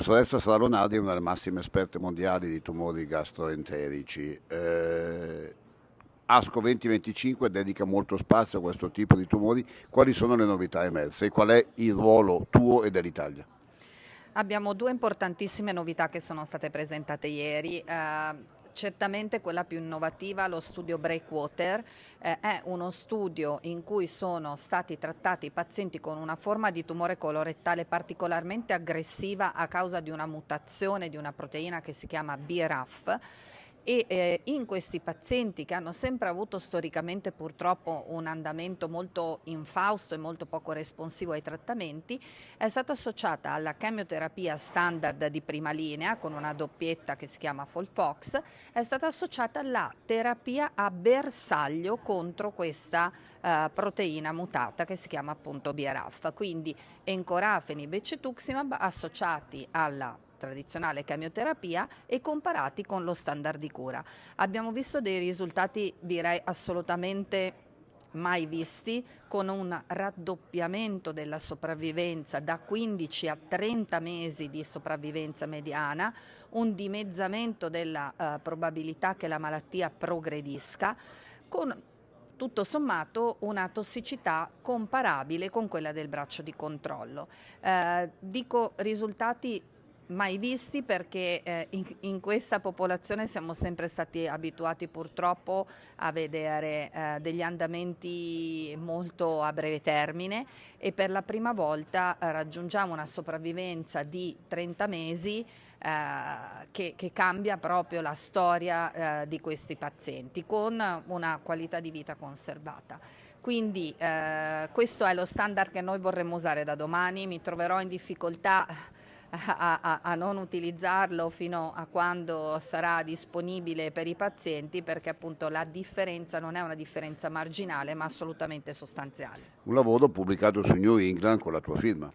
professoressa Sara Lonardi è una delle massime esperte mondiali di tumori gastroenterici. ASCO 2025 dedica molto spazio a questo tipo di tumori. Quali sono le novità emerse e qual è il ruolo tuo e dell'Italia? Abbiamo due importantissime novità che sono state presentate ieri. Certamente quella più innovativa, lo studio Breakwater, è uno studio in cui sono stati trattati pazienti con una forma di tumore colorettale particolarmente aggressiva a causa di una mutazione di una proteina che si chiama BRAF. E in questi pazienti che hanno sempre avuto storicamente purtroppo un andamento molto infausto e molto poco responsivo ai trattamenti, è stata associata alla chemioterapia standard di prima linea con una doppietta che si chiama FOLFOX, è stata associata alla terapia a bersaglio contro questa proteina mutata che si chiama appunto BRAF, quindi encorafenib e cetuximab associati alla tradizionale chemioterapia e comparati con lo standard di cura. Abbiamo visto dei risultati direi assolutamente mai visti, con un raddoppiamento della sopravvivenza da 15 a 30 mesi di sopravvivenza mediana, un dimezzamento della probabilità che la malattia progredisca, con tutto sommato una tossicità comparabile con quella del braccio di controllo. Dico risultati mai visti perché in questa popolazione siamo sempre stati abituati purtroppo a vedere degli andamenti molto a breve termine e per la prima volta raggiungiamo una sopravvivenza di 30 mesi che cambia proprio la storia di questi pazienti con una qualità di vita conservata. Quindi questo è lo standard che noi vorremmo usare da domani. Mi troverò in difficoltà a non utilizzarlo fino a quando sarà disponibile per i pazienti, perché appunto la differenza non è una differenza marginale ma assolutamente sostanziale. Un lavoro pubblicato su New England con la tua firma.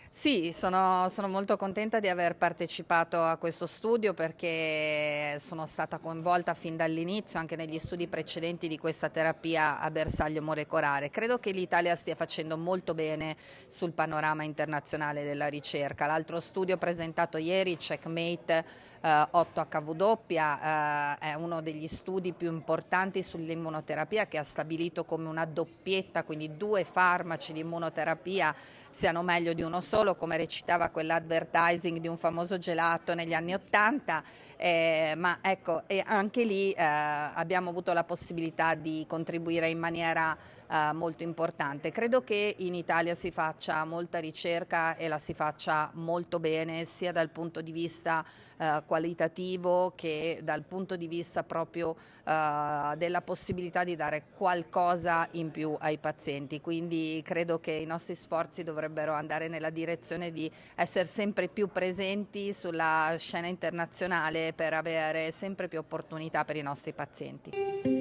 Sì, sono molto contenta di aver partecipato a questo studio perché sono stata coinvolta fin dall'inizio anche negli studi precedenti di questa terapia a bersaglio molecolare. Credo che l'Italia stia facendo molto bene sul panorama internazionale della ricerca. L'altro studio presentato ieri, Checkmate 8HW, è uno degli studi più importanti sull'immunoterapia che ha stabilito come una doppietta, quindi due farmaci di immunoterapia siano meglio di uno solo, come recitava quell'advertising di un famoso gelato negli anni '80, ma ecco, e anche lì abbiamo avuto la possibilità di contribuire in maniera molto importante. Credo che in Italia si faccia molta ricerca e la si faccia molto bene, sia dal punto di vista qualitativo che dal punto di vista proprio della possibilità di dare qualcosa in più ai pazienti. Quindi credo che i nostri sforzi dovrebbero andare nella direzione di essere sempre più presenti sulla scena internazionale per avere sempre più opportunità per i nostri pazienti.